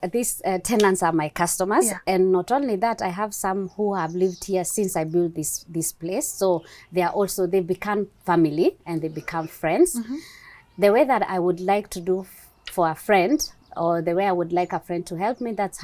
These tenants are my customers, and not only that, I have some who have lived here since I built this place. So they become family and they become friends. The way that I would like to do for a friend, or the way I would like a friend to help me, that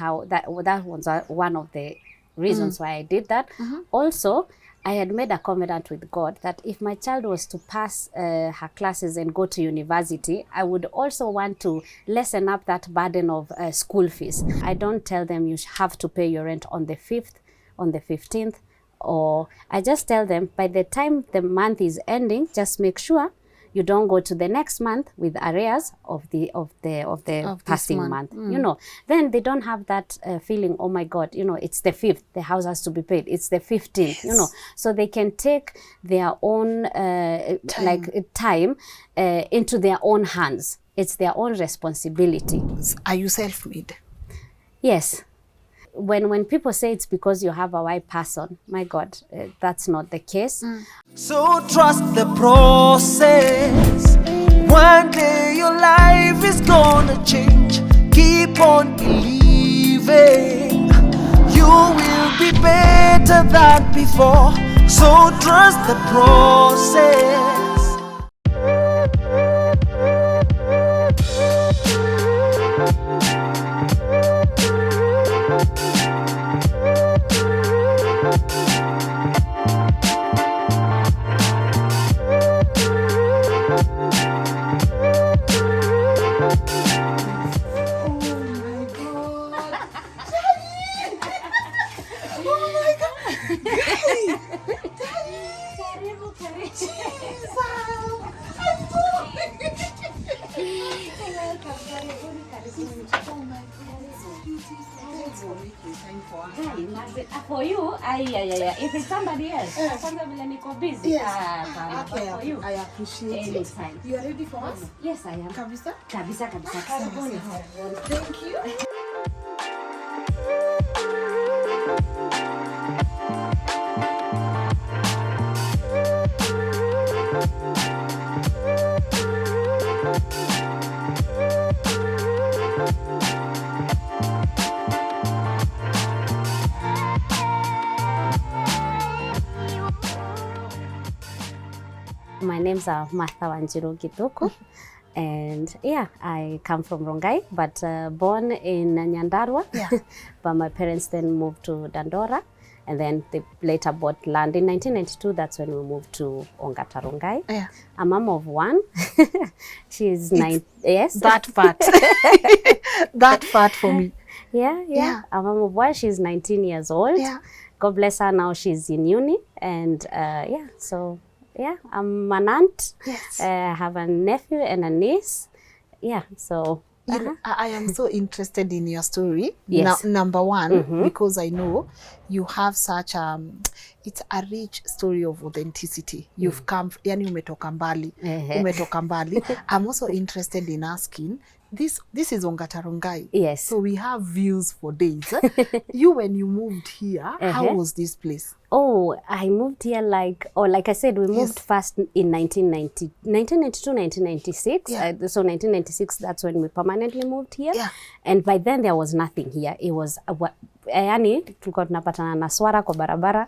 was one of the reasons why I did that. Also, I had made a covenant with God that if my child was to pass her classes and go to university, I would also want to lessen up that burden of school fees. I don't tell them you have to pay your rent on the 5th, on the 15th, or I just tell them by the time the month is ending, just make sure you don't go to the next month with arrears of the passing month. You know, then they don't have that feeling, oh my God, you know, it's the 5th, the house has to be paid. It's the 15th, you know, so they can take their own time into their own hands. It's their own responsibility. Are you self-made? Yes. When people say it's because you have a white person, my God, that's not the case. So trust the process. One day your life is gonna change. Keep on believing. You will be better than before. So trust the process. For you, if it's somebody else, busy. For you. I appreciate it. You are ready for us? Yes, I am. Kabisa? Kabisa. Thank you. My name's Martha Wanjiru Gitoko, and I come from Rongai, but born in Nyandarua. But my parents then moved to Dandora, and then they later bought land in 1992. That's when we moved to Ongata Rongai. A mom of one. She's 9. Yes, that part. That part for me. Yeah. A mom of one. She's 19 years old. God bless her. Now she's in uni, and so. Yeah, I'm an aunt. I have a nephew and a niece. So you know, I am so interested in your story. Yes. Number one, because I know you have such it's a rich story of authenticity. You've come, yani umetoka mbali. I'm also interested in asking, this is Ongata Rongai. Yes. So we have views for days. You, when you moved here, how was this place? Oh, I moved here like I said, we moved first in 1992, 1996. So 1996, that's when we permanently moved here. And by then there was nothing here. It was yani tulikuwa tunapatana na swara kwa barabara.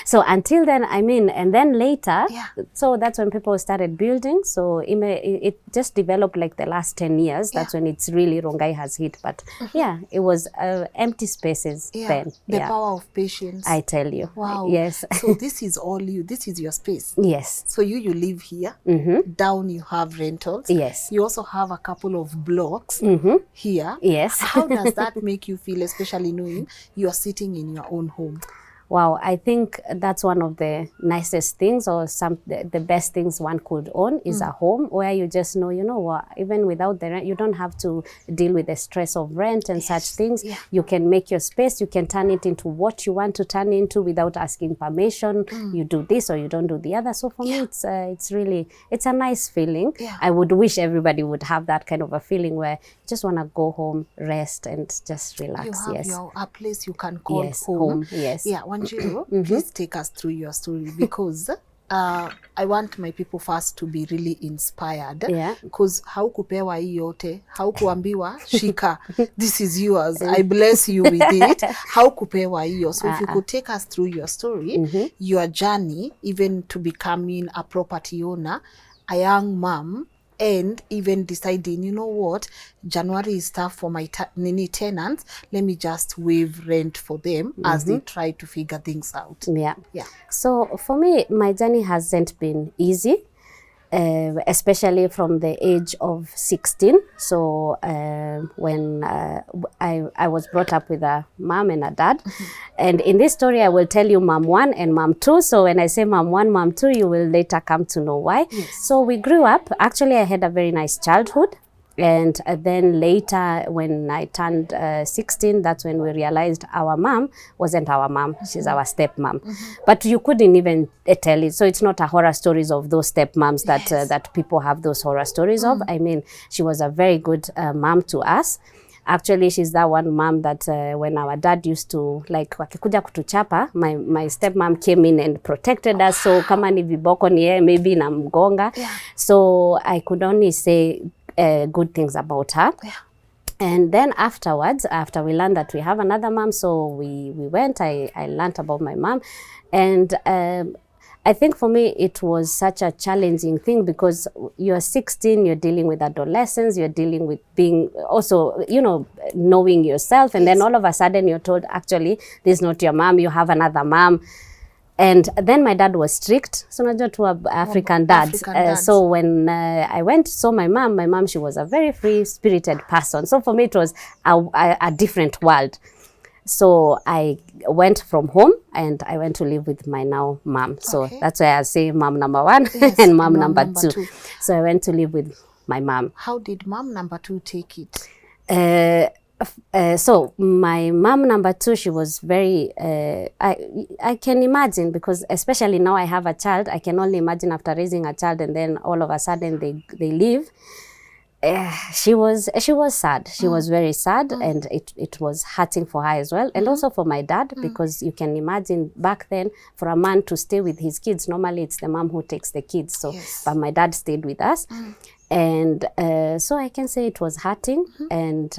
So until then, and then later, so that's when people started building. So it just developed like the last 10 years. That's when it's really Rongai has hit. But it was empty spaces then. The power of patience. I tell you. Wow. Yes. So this is all you. This is your space. Yes. So you live here. Down you have rentals. Yes. You also have a couple of blocks here. Yes. How does that make you feel, especially knowing you are sitting in your own home? Wow, I think that's one of the nicest things, or the best things one could own is a home where you just know, even without the rent, you don't have to deal with the stress of rent and such things. You can make your space, you can turn it into what you want to turn into without asking permission. You do this or you don't do the other. So for me, it's really, it's a nice feeling. I would wish everybody would have that kind of a feeling where you just want to go home, rest and just relax. You have a place you can call home. Yes. Yeah, Wanjiru, please take us through your story, because I want my people first to be really inspired. Yeah. Because haukupewa hii yote, haukuambiwa shika, this is yours, I bless you with it. Haukupewa hiyo. So if you could take us through your story, your journey, even to becoming a property owner, a young mom, and even deciding, you know what, January is tough for my tenants, let me just waive rent for them as they try to figure things out. Yeah. Yeah. So for me, my journey hasn't been easy, especially from the age of 16. So when I was brought up with a mom and a dad. And in this story, I will tell you mom 1 and mom 2. So when I say mom 1, mom 2, you will later come to know why. Yes. So we grew up. Actually, I had a very nice childhood. And then later, when I turned 16, that's when we realized our mom wasn't our mom. She's our stepmom. But you couldn't even tell it. So it's not a horror stories of those stepmoms that that people have those horror stories of. I mean, she was a very good mom to us. Actually, she's that one mom that when our dad used to, like, wakikuja kutuchapa, my stepmom came in and protected us. So kama ni viboko ni yeye, maybe na mgonga. So I could only say good things about her. And then afterwards, after we learned that we have another mom, so we went, I learned about my mom. And I think for me, it was such a challenging thing because you're 16, you're dealing with adolescence, you're dealing with being also, you know, knowing yourself. And then all of a sudden you're told, actually, this is not your mom, you have another mom. And then my dad was strict. So najua tu African dads. So when I went, saw my mom, she was a very free-spirited person. So for me, it was a different world. So I went from home and I went to live with my now mom. So that's why I say mom number 1 and mom number 2. So I went to live with my mom. How did mom number 2 take it? So my mom number 2, she was very, I can imagine, because especially now I have a child, I can only imagine after raising a child and then all of a sudden they leave. She was sad. She was very sad, and it was hurting for her as well, and also for my dad, because you can imagine back then for a man to stay with his kids, normally it's the mom who takes the kids. So but my dad stayed with us. And so I can say it was hurting. And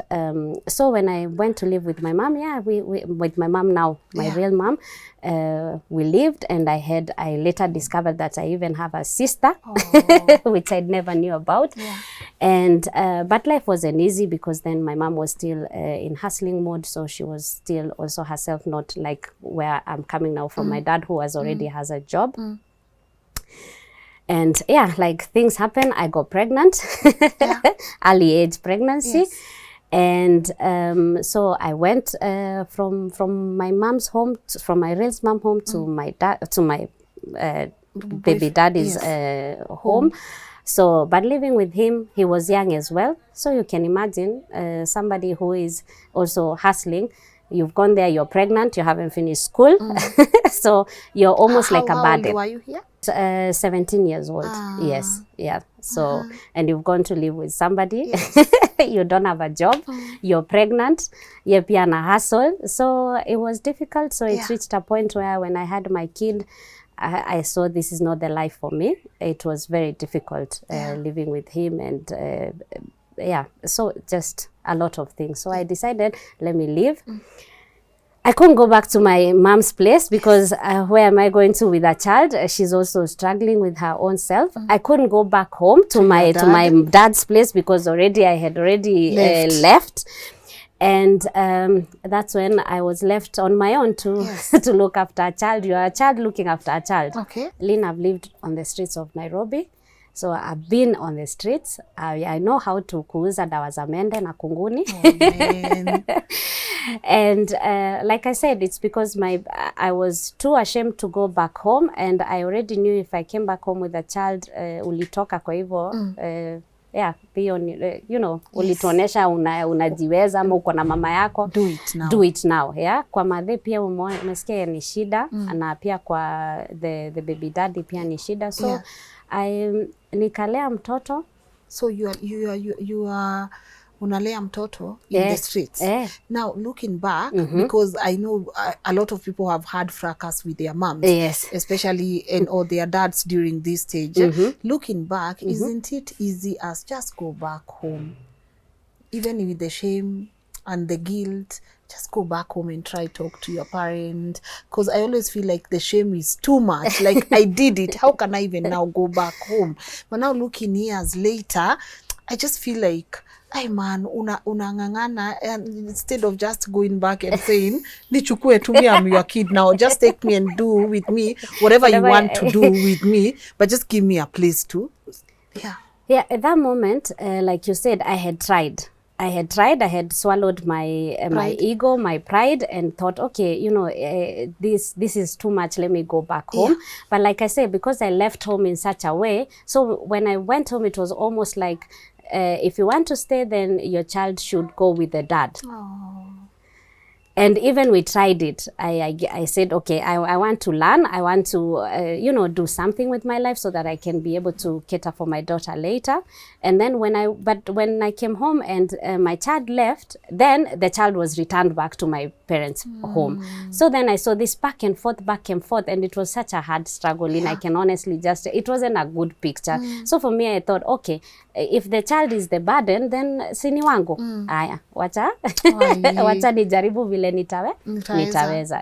so when I went to live with my mom, we with my mom now, my real mom, we lived, and I later discovered that I even have a sister, which I never knew about. And but life wasn't easy because then my mom was still in hustling mode, so she was still also herself, not like where I'm coming now from my dad, who was already has a job. And like things happen. I got pregnant, early age pregnancy. And so I went from my mom's home, from my real mom home to my dad, to my baby daddy's home. So, but living with him, he was young as well. So you can imagine somebody who is also hustling. You've gone there, you're pregnant, you haven't finished school. So you're almost like a burden. How old were you here? 17 years old. Yes. Yeah. So, and you've gone to live with somebody. You don't have a job. You're pregnant. You're pia na hustle. So it was difficult. So it reached a point where when I had my kid, I saw this is not the life for me. It was very difficult living with him, and so just a lot of things. So I decided, let me leave. I couldn't go back to my mom's place because where am I going to with a child? She's also struggling with her own self. I couldn't go back home to my dad's place because I had already left. And that's when I was left on my own to to look after a child. You are a child looking after a child. Okay. Lynn, I've lived on the streets of Nairobi. So I've been on the streets. I know how to kuuza dawa za mende na kunguni. And like I said, it's because I was too ashamed to go back home, and I already knew if I came back home with a child, ulitoka kwa hivyo, you know, ulituonesha unajiweza ama uko na mama yako. Do it now. Kwa madhe pia umesikia ni shida, na pia kwa the baby daddy pia ni shida. So nikalea mtoto. So you are unalea mtoto in the streets. Now looking back, because I know a lot of people have had fracas with their moms, especially or their dads during this stage. Looking back, isn't it easy as just go back home, even with the shame and the guilt? Just go back home and try talk to your parent, because I always feel like the shame is too much. Like, I did it, how can I even now go back home? But now looking years later, I just feel like, ay man, unangangana, and instead of just going back and saying, nichukue to me, I'm your kid now, just take me and do with me whatever you want to do with me, but just give me a place to. Yeah, at that moment, like you said, I had tried, swallowed my my ego, my pride, and thought, okay, you know, this is too much, let me go back home. But like I said, because I left home in such a way, so when I went home, it was almost like, if you want to stay, then your child should go with the dad. And even we tried it. I said, okay, I want to learn. I want to, you know, do something with my life so that I can be able to cater for my daughter later. And then when I came home and my child left, then the child was returned back to my parents' home. So then I saw this back and forth, and it was such a hard struggle. And I can honestly it wasn't a good picture. So for me, I thought, okay, if the child is the burden, then sini wangu. Aya, wacha nijaribu vile nitaweza.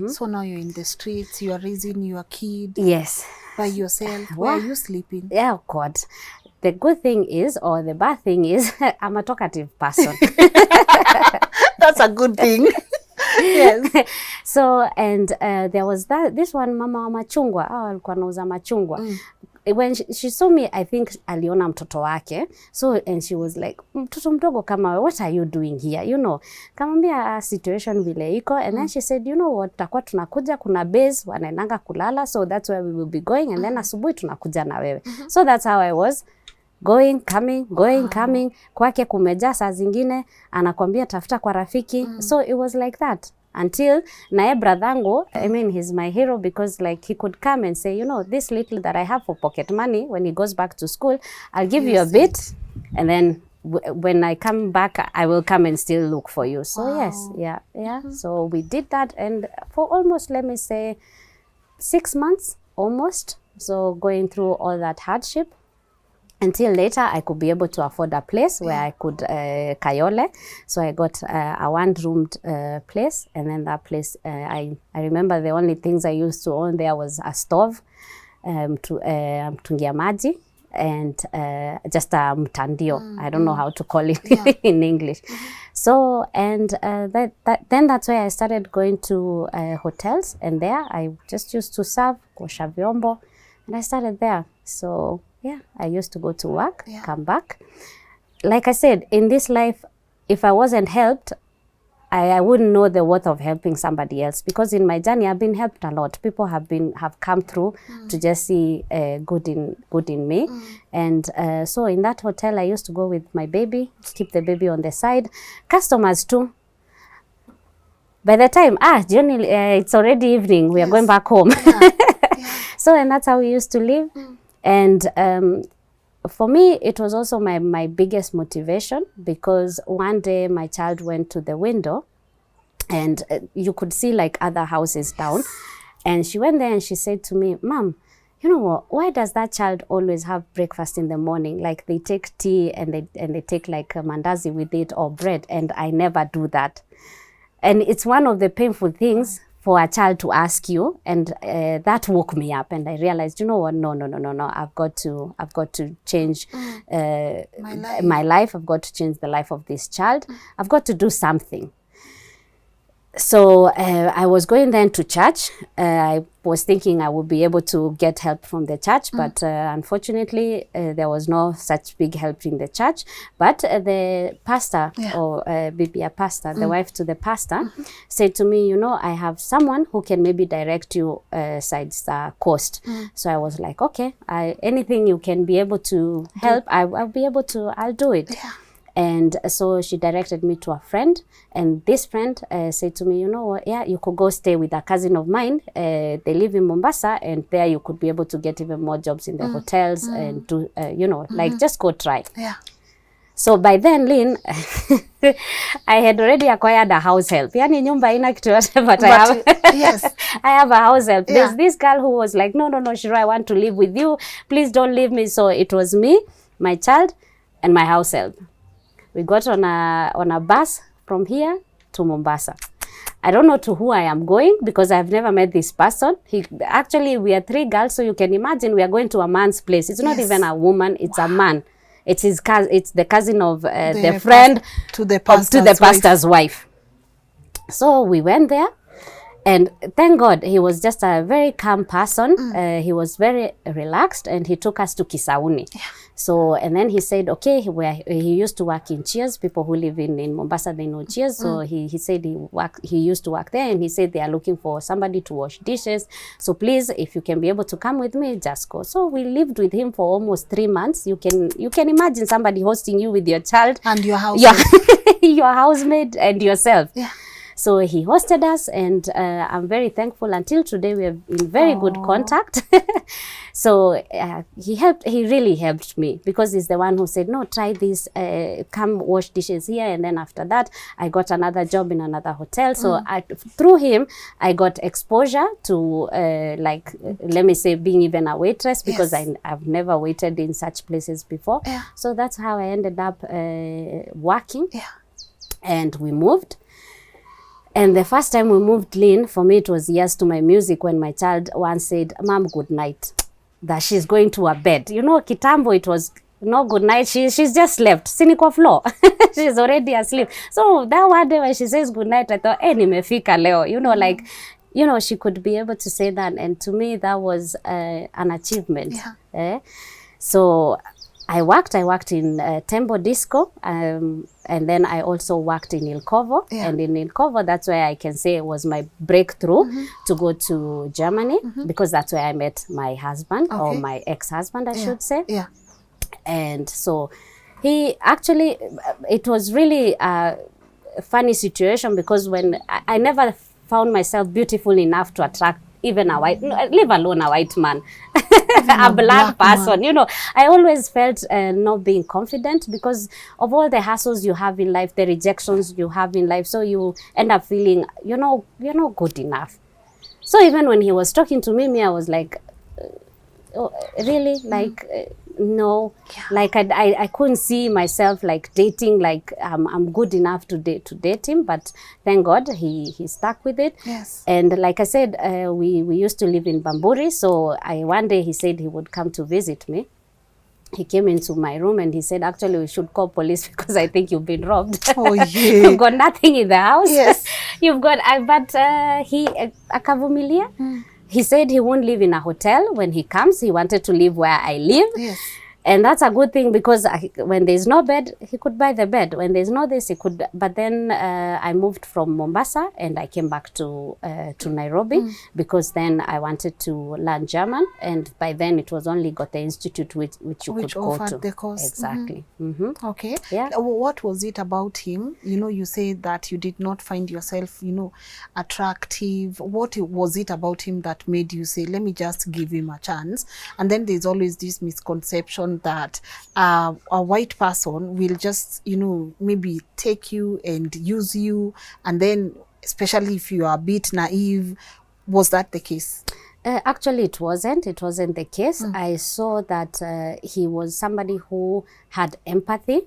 So now you're in the streets, you are raising your kid. Yes. By yourself. Where are you sleeping? Yeah, God. The good thing is, or the bad thing is, I'm a talkative person. That's a good thing. Yes. So, and there was this one mama wa machungwa. Alikuwa anauza machungwa. When she saw me, I think aliona mtoto wake. So, and she was like, mtoto mdogo kama, what are you doing here? You know, kamambia situation vile iko. And then she said, you know what, takuwa tunakuja, kuna base, wanaendanga kulala. So that's where we will be going. And then asubuhi tunakuja na wewe. So that's how I was. Going, coming. Kwake kumeja saa zingine, anakwambia tafuta kwa rafiki. So it was like that. Until nae brathangu, I mean, he's my hero, because like he could come and say, you know, this little that I have for pocket money, when he goes back to school, I'll give you a bit. And then when I come back, I will come and still look for you. So yes, yeah. So we did that. And for almost, let me say, 6 months, almost. So going through all that hardship. Until later, I could be able to afford a place where I could kayole. So I got a one-roomed place, and then that place, I remember the only things I used to own there was a stove, mtungia maji, and just a mtandio. I don't know how to call it in English. So, and then that's where I started going to hotels, and there I just used to serve, kosha vyombo, and I started there. So yeah, I used to go to work, come back. Like I said, in this life, if I wasn't helped, I wouldn't know the worth of helping somebody else, because in my journey I've been helped a lot. People have come through to just see good in me. And so in that hotel I used to go with my baby, keep the baby on the side. Customers too. By the time Johnny, it's already evening, we are going back home. So, and that's how we used to live. And for me, it was also my biggest motivation, because one day my child went to the window and you could see like other houses down. And she went there and she said to me, Mom, you know what, why does that child always have breakfast in the morning? Like they take tea and they take like a mandazi with it or bread, and I never do that. And it's one of the painful things for a child to ask you, and that woke me up, and I realized, you know what, no, I've got to change my life. I've got to change the life of this child. I've got to do something. So I was going then to church. I was thinking I would be able to get help from the church, but unfortunately there was no such big help in the church. But the pastor, or maybe a pastor, the wife to the pastor, said to me, you know, I have someone who can maybe direct you sides the coast. So I was like, okay, anything you can be able to help, I'll be able to, I'll do it. And so she directed me to a friend, and this friend said to me, you know what, you could go stay with a cousin of mine. They live in Mombasa, and there you could be able to get even more jobs in the hotels and do, you know, like just go try. So by then, Lynn, I had already acquired a house help. Yani nyumba haina kitu yote, but I have, yes. I have a house help. Yeah. There's this girl who was like, no, Shiro, I want to live with you. Please don't leave me. So it was me, my child, and my house help. We got on a bus from here to Mombasa. I don't know to who I am going because I've never met this person. Actually, we are 3 girls, so you can imagine we are going to a man's place. It's not even a woman, it's a man. It's his cousin. It's the cousin of the friend to the pastor's wife. So we went there, and thank God he was just a very calm person. He was very relaxed, and he took us to Kisauni. Yeah. So, and then he said, okay, he used to work in Cheers. People who live in Mombasa, they know Cheers. So he said he used to work there, and he said they are looking for somebody to wash dishes. So please, if you can be able to come with me, just go. So we lived with him for almost 3 months. You can imagine somebody hosting you with your child and your housemaid, your housemaid and yourself. Yeah. So he hosted us, and I'm very thankful. Until today, we are in very good contact. So he really helped me, because he's the one who said, no, try this, come wash dishes here. And then after that, I got another job in another hotel. So through him, I got exposure to like, let me say, being even a waitress, because I've never waited in such places before. Yeah. So that's how I ended up working. Yeah. And we moved. And the first time we moved, Lynn, for me, it was yes to my music, when my child once said, Mom, good night, that she's going to her bed. You know, kitambo, it was no good night. She's just slept. Cynical floor. She's already asleep. So that one day when she says good night, I thought, nimefika leo. You know, like, you know, she could be able to say that. And to me, that was an achievement. Yeah. So I worked in Tembo Disco, and then I also worked in Ilkovo. Yeah. And in Ilkovo, that's where I can say it was my breakthrough to go to Germany, because that's where I met my husband, or my ex-husband, I should say. Yeah. And so he actually, it was really a funny situation, because when I never found myself beautiful enough to attract even a white, leave alone a white man, a black person, man. You know, I always felt not being confident because of all the hassles you have in life, the rejections you have in life. So you end up feeling, you're not good enough. So even when he was talking to me, I was like, oh, really? Like, no, like I couldn't see myself like dating, like I'm good enough to date him, but thank God he stuck with it. Yes. And like I said, we used to live in Bamburi, so one day he said he would come to visit me. He came into my room and he said, actually, we should call police because I think you've been robbed. Oh, yeah. You've got nothing in the house. Yes. You've got, but he, akavumilia. He said he won't live in a hotel when he comes. He wanted to live where I live. Yes. And that's a good thing, because when there's no bed, he could buy the bed. When there's no this, he could. But then I moved from Mombasa and I came back to Nairobi, because then I wanted to learn German. And by then it was only got the institute which you could go to. The course. Exactly. Okay. Yeah. What was it about him? You know, you said that you did not find yourself, attractive. What was it about him that made you say, let me just give him a chance? And then there's always this misconception that a white person will just, maybe take you and use you, and then especially if you are a bit naive. Was that the case? Actually, it wasn't the case. I saw that he was somebody who had empathy.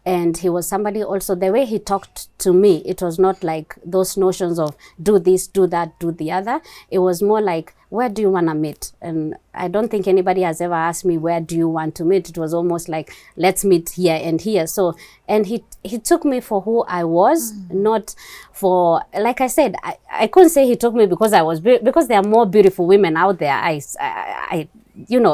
And he was somebody also, the way he talked to me, it was not like those notions of do this, do that, do the other. It was more like, where do you want to meet? And I don't think anybody has ever asked me, where do you want to meet? It was almost like, let's meet here and here. So, and he took me for who I was, not for, like I said, I couldn't say he took me because I was, because there are more beautiful women out there. I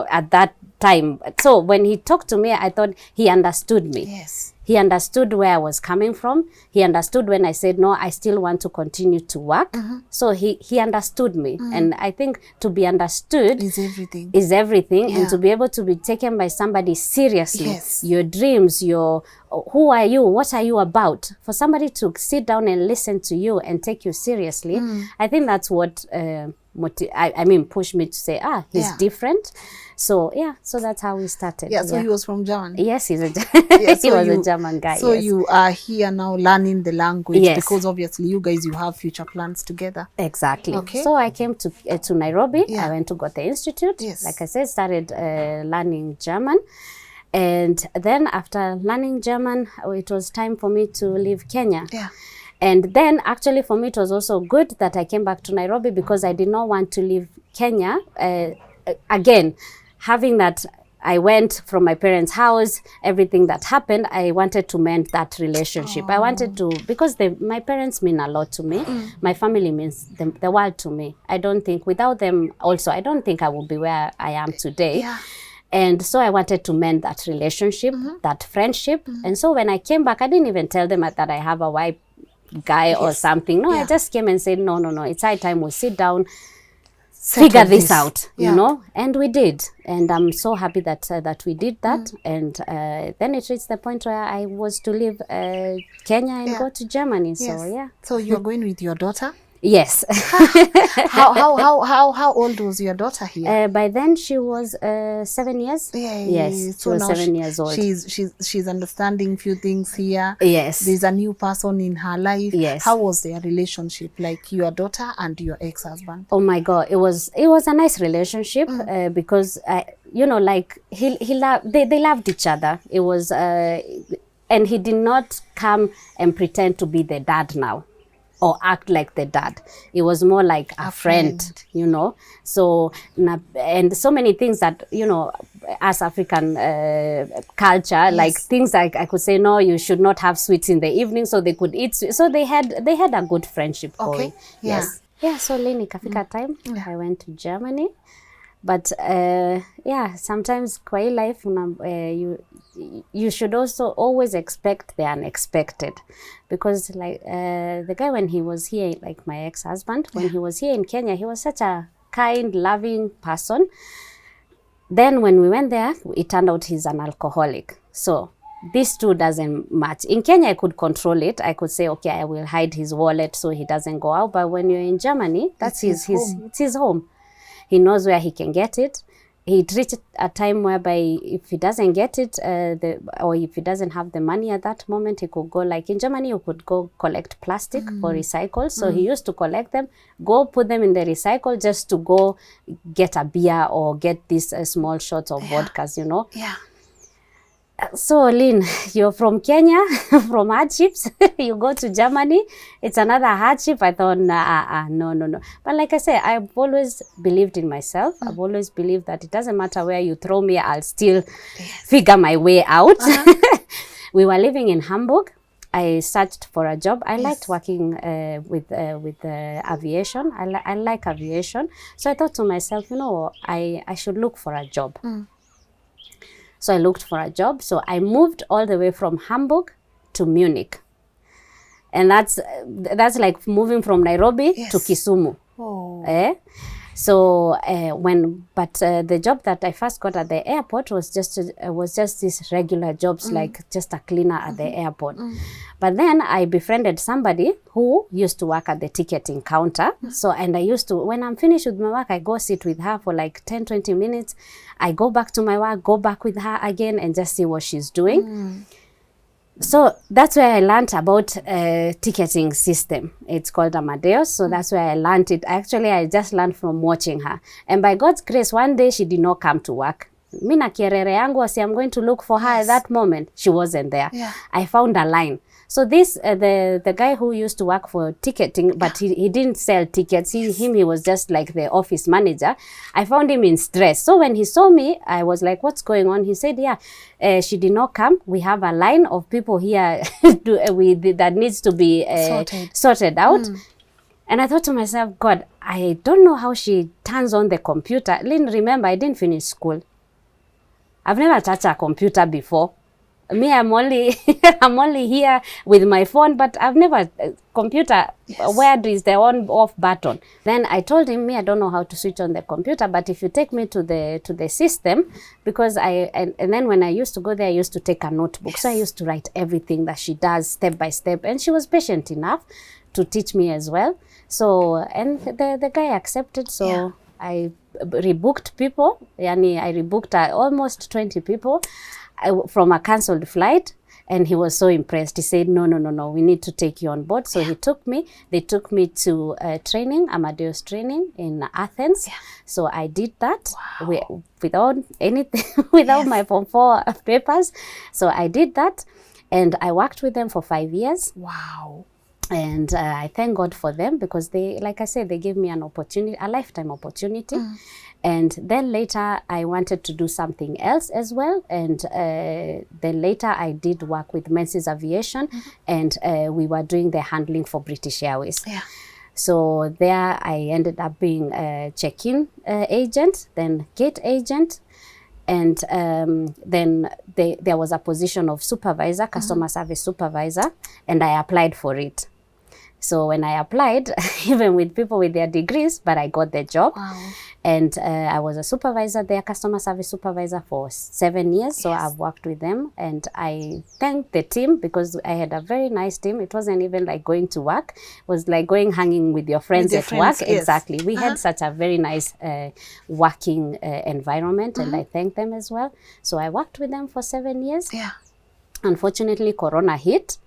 at that time. So when he talked to me, I thought he understood me. Yes. He understood where I was coming from. He understood when I said, no, I still want to continue to work. So he understood me. And I think to be understood is everything. Yeah. And to be able to be taken by somebody seriously. Yes. Your dreams, who are you? What are you about? For somebody to sit down and listen to you and take you seriously, I think that's what I mean, push me to say, he's Yeah. different. So yeah, so that's how we started. Yeah, so he was from Germany. Yes, he's a Yeah, he was a German guy. So yes. you are here now learning the language, Yes. because obviously you guys, you have future plans together. Exactly. Okay. So I came to Nairobi. Yeah. I went to Goethe Institute. Yes. Like I said, started learning German. And then after learning German, it was time for me to leave Kenya. Yeah. And then actually for me, it was also good that I came back to Nairobi, because I did not want to leave Kenya. Again, having that I went from my parents' house, everything that happened, I wanted to mend that relationship. I wanted to, because my parents mean a lot to me. My family means the world to me. I don't think, without them also, I don't think I would be where I am today. Yeah. And so I wanted to mend that relationship, that friendship. And so when I came back, I didn't even tell them that I have a white guy or something. No, I just came and said, no, it's high time we sit down, figure this out, you know, and we did. And I'm so happy that that we did that. And then it reached the point where I was to leave Kenya and go to Germany. So yeah. So you're going with your daughter? Yes. How old was your daughter here? By then she was 7 years. Yes, so she was now 7 years old. She's understanding few things here. Yes. There's a new person in her life. Yes. How was their relationship, like your daughter and your ex-husband? Oh my God, it was a nice relationship because you know, like they loved each other. It was and he did not come and pretend to be the dad now, or act like the dad. It was more like a friend, you know. So, and so many things that, you know, as African culture, like things like I could say, no, you should not have sweets in the evening, so they could eat sweets. So they had a good friendship going. Yes. Yeah, so Lynn, ikafika time, I went to Germany. But yeah, sometimes kwa hii life you should also always expect the unexpected, because like the guy, when he was here, like my ex-husband, when he was here in Kenya, he was such a kind, loving person. Then when we went there, it turned out he's an alcoholic. So these two doesn't match. In Kenya, I could control it. I could say, okay, I will hide his wallet so he doesn't go out. But when you're in Germany, that's it's his home. He knows where he can get it. He reached a time whereby if he doesn't get it, or if he doesn't have the money at that moment, he could go, like in Germany, you could go collect plastic for recycle. So he used to collect them, go put them in the recycle just to go get a beer or get these small shots of vodkas, you know. Yeah. So Lynn, you're from Kenya, from hardships, you go to Germany, it's another hardship. I thought, no. But like I said, I've always believed in myself. I've always believed that it doesn't matter where you throw me, I'll still figure my way out. We were living in Hamburg. I searched for a job. I liked working with aviation. I like aviation. So I thought to myself, you know, I should look for a job. So I looked for a job. So I moved all the way from Hamburg to Munich. And that's like moving from Nairobi to Kisumu. So the job that I first got at the airport was just these regular jobs, like just a cleaner at the airport. But then I befriended somebody who used to work at the ticketing counter. So, and I used to, when I'm finished with my work, I go sit with her for like 10-20 minutes. I go back to my work, go back with her again, and just see what she's doing. So that's where I learned about ticketing system. It's called Amadeus. So that's where I learned it. Actually, I just learned from watching her. And by God's grace, one day she did not come to work. Mina kierere yangu wasi, I'm going to look for her at that moment. She wasn't there. I found a line. So this, the guy who used to work for ticketing, but he didn't sell tickets. He was just like the office manager. I found him in stress. So when he saw me, I was like, what's going on? He said, she did not come. We have a line of people here that needs to be sorted out. And I thought to myself, God, I don't know how she turns on the computer. Lynn, remember, I didn't finish school. I've never touched a computer before. Me, I'm only I'm only here with my phone, but I've never computer. Yes. Where is the on off button? Then I told him, me, I don't know how to switch on the computer, but if you take me to the system, because and then when I used to go there, I used to take a notebook. So I used to write everything that she does step by step, and she was patient enough to teach me as well. So, and the guy accepted. So I rebooked people. Yani, I rebooked almost 20 people from a cancelled flight. And he was so impressed. He said, no, we need to take you on board. So he took me. They took me to training, Amadeus training in Athens. Yeah. So I did that without anything, without my Form 4 papers. So I did that. And I worked with them for 5 years. Wow. And I thank God for them, because they, like I said, they gave me an opportunity, a lifetime opportunity. And then later I wanted to do something else as well. And then later I did work with Menzies Aviation, and we were doing the handling for British Airways. Yeah. So there I ended up being a check-in agent, then gate agent. And then there was a position of supervisor, customer service supervisor, and I applied for it. So when I applied, even with people with their degrees, but I got the job. Wow. And I was a supervisor there, customer service supervisor for 7 years. So I've worked with them, and I thank the team, because I had a very nice team. It wasn't even like going to work. It was like hanging with your friends at work. Yes. Exactly. We had such a very nice working environment, and I thank them as well. So I worked with them for 7 years. Yeah. Unfortunately, Corona hit.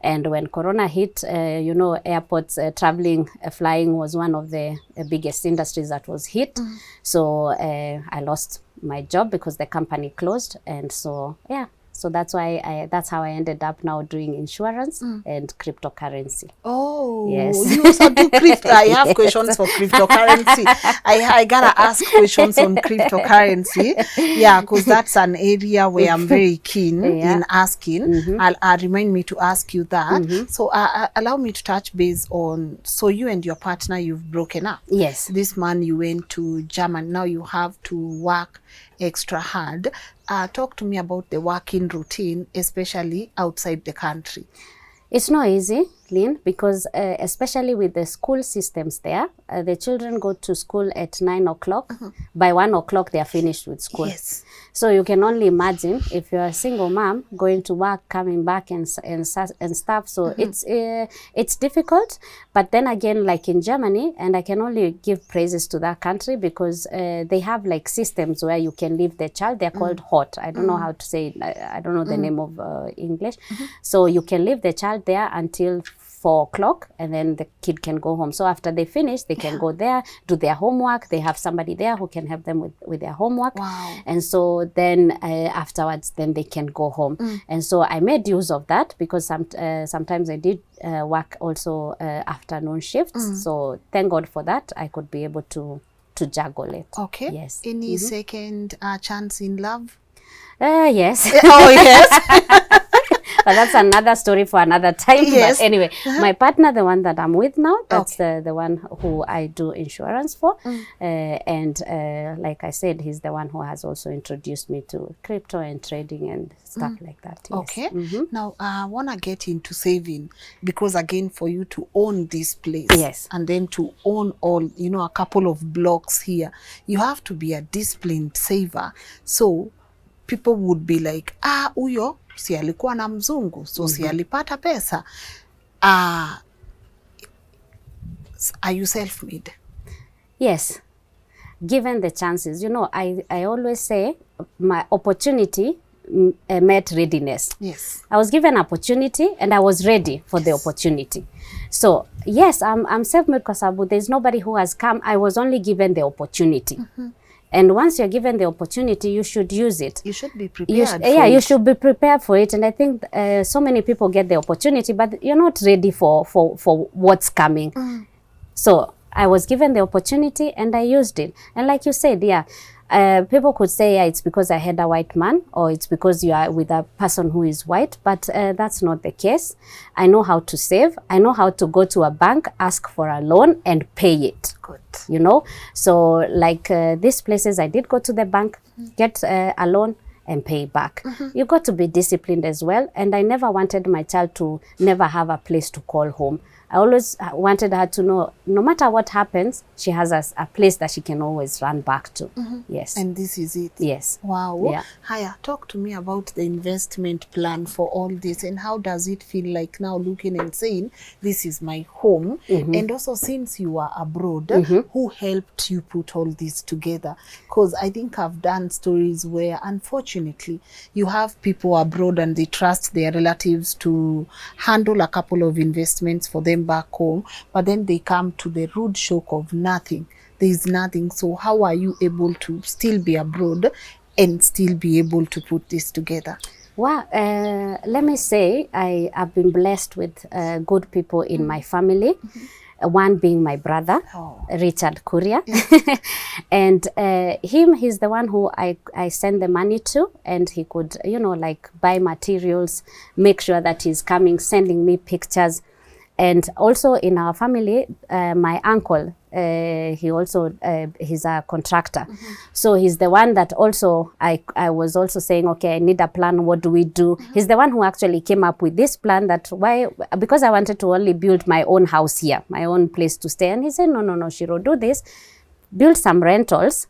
And when Corona hit, airports, traveling, flying was one of the biggest industries that was hit. So I lost my job because the company closed. And so, so that's why that's how I ended up now doing insurance and cryptocurrency. Oh, yes. You also do crypto. I have questions for cryptocurrency. I gotta ask questions on cryptocurrency. Yeah, because that's an area where I'm very keen in asking. I'll remind me to ask you that. So allow me to touch base on, so you and your partner, you've broken up. Yes. This man, you went to Germany. Now you have to work extra hard. Talk to me about the working routine, especially outside the country. It's not easy, Lynn, because especially with the school systems there, the children go to school at 9 o'clock. By 1 o'clock, they are finished with school. Yes. So you can only imagine if you're a single mom going to work, coming back and stuff. So it's difficult. But then again, like in Germany, and I can only give praises to that country, because they have like systems where you can leave the child. They're called hot. I don't know how to say it. I don't know the name of English. So you can leave the child there until 4 o'clock, and then the kid can go home. So after they finish, they can go there, do their homework. They have somebody there who can help them with their homework. Wow. And so then afterwards, then they can go home. And so I made use of that, because sometimes I did work also afternoon shifts. So thank God for that. I could be able to juggle it. Okay. Yes. Any second chance in love? Yes. Oh, yes. But that's another story for another time. Yes. But anyway, my partner, the one that I'm with now, that's the one who I do insurance for. And like I said, he's the one who has also introduced me to crypto and trading and stuff like that. Yes. Okay. Now, I want to get into saving, because again, for you to own this place, and then to own all, a couple of blocks here, you have to be a disciplined saver. So people would be like, uyo, si alikuwa na mzungu, so si alipata pesa. Are you self-made? Yes, given the chances. I always say my opportunity met readiness. Yes. I was given opportunity and I was ready for the opportunity. So yes, I'm self-made because there's nobody who has come. I was only given the opportunity. And once you're given the opportunity, you should use it. You should be prepared. You should be prepared for it. And I think so many people get the opportunity, but you're not ready for what's coming. So I was given the opportunity and I used it. And like you said, people could say, it's because I had a white man, or it's because you are with a person who is white, but that's not the case. I know how to save. I know how to go to a bank, ask for a loan and pay it. Good. So like these places, I did go to the bank, get a loan and pay back. You got to be disciplined as well. And I never wanted my child to never have a place to call home. I always wanted her to know, no matter what happens, she has a place that she can always run back to. Yes. And this is it. Yes. Wow. Yeah. Haya, talk to me about the investment plan for all this, and how does it feel like now looking and saying, this is my home? And also, since you are abroad, who helped you put all this together? Because I think I've done stories where, unfortunately, you have people abroad and they trust their relatives to handle a couple of investments for them back home, but then they come to the rude shock of nothing. There is nothing. So how are you able to still be abroad and still be able to put this together? Well, let me say I have been blessed with good people in my family. One being my brother, Richard Kuria. And he's the one who I send the money to, and he could, like buy materials, make sure that he's coming, sending me pictures. And also in our family, my uncle, he also, he's a contractor. So he's the one that also, I was also saying, okay, I need a plan, what do we do? He's the one who actually came up with this plan that because I wanted to only build my own house here, my own place to stay. And he said, no, Shiro, do this, build some rentals,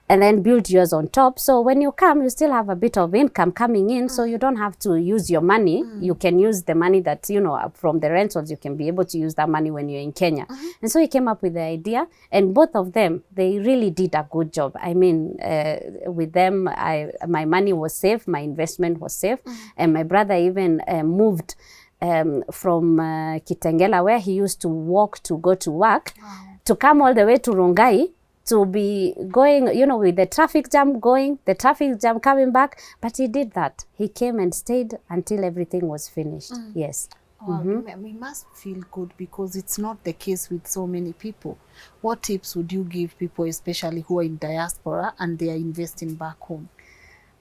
and then build yours on top. So when you come, you still have a bit of income coming in, so you don't have to use your money. You can use the money that, from the rentals, you can be able to use that money when you're in Kenya. And so he came up with the idea, and both of them, they really did a good job. I mean, with them, my money was safe, my investment was safe, and my brother even moved from Kitengela, where he used to walk to go to work, to come all the way to Rongai, to be going, with the traffic jam going, the traffic jam coming back. But he did that. He came and stayed until everything was finished. Yes. We must feel good, because it's not the case with so many people. What tips would you give people, especially who are in diaspora and they are investing back home?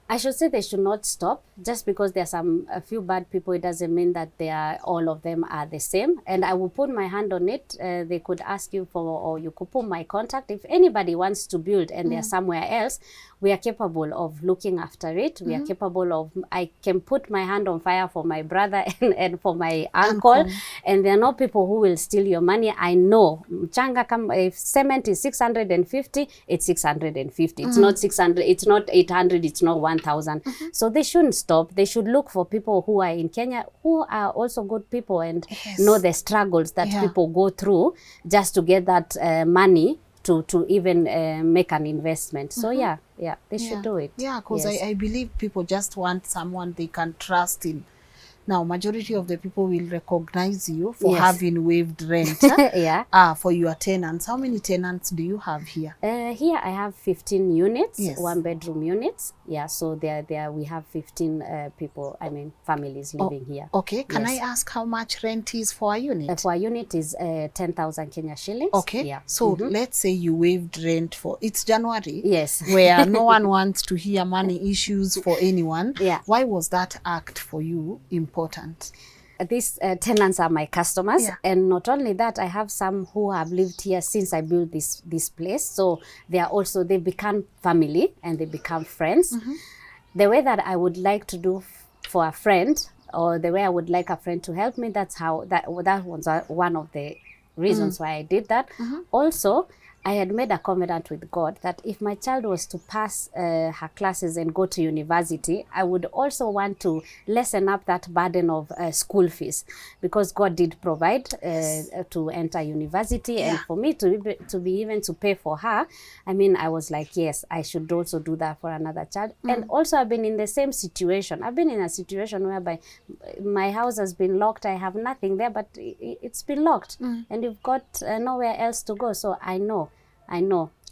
I should say they should not stop. Just because there's a few bad people, it doesn't mean that all of them are the same. And I will put my hand on it. They could ask you or you could put my contact. If anybody wants to build and they're somewhere else, we are capable of looking after it. We are capable of, I can put my hand on fire for my brother and for my uncle. And there are no people who will steal your money. I know. If cement is 650, it's 650. It's not 600, it's not 800, it's not 1,000. So they shouldn't stop. They should look for people who are in Kenya, who are also good people and know the struggles that people go through just to get that money to even make an investment. So they should do it. Yeah, because I believe people just want someone they can trust in. Now, majority of the people will recognize you for having waived rent for your tenants. How many tenants do you have here? Here I have 15 units, 1-bedroom units. Yeah, so there we have 15 people, families living here. Okay, can I ask how much rent is for a unit? For a unit is 10,000 Kenya shillings. Okay, yeah. So let's say you waived rent it's January. Yes. Where no one wants to hear money issues for anyone. Yeah. Why was that act for you important? These tenants are my customers, and not only that, I have some who have lived here since I built this place. So they've become family and they become friends. The way that I would like to do for a friend, or the way I would like a friend to help me, that was one of the reasons why I did that. Also, I had made a covenant with God that if my child was to pass her classes and go to university, I would also want to lessen up that burden of school fees, because God did provide to enter university, and for me to be even to pay for her. I was like, yes, I should also do that for another child. And also I've been in the same situation. I've been in a situation whereby my house has been locked. I have nothing there, but it's been locked, and you've got nowhere else to go. So I know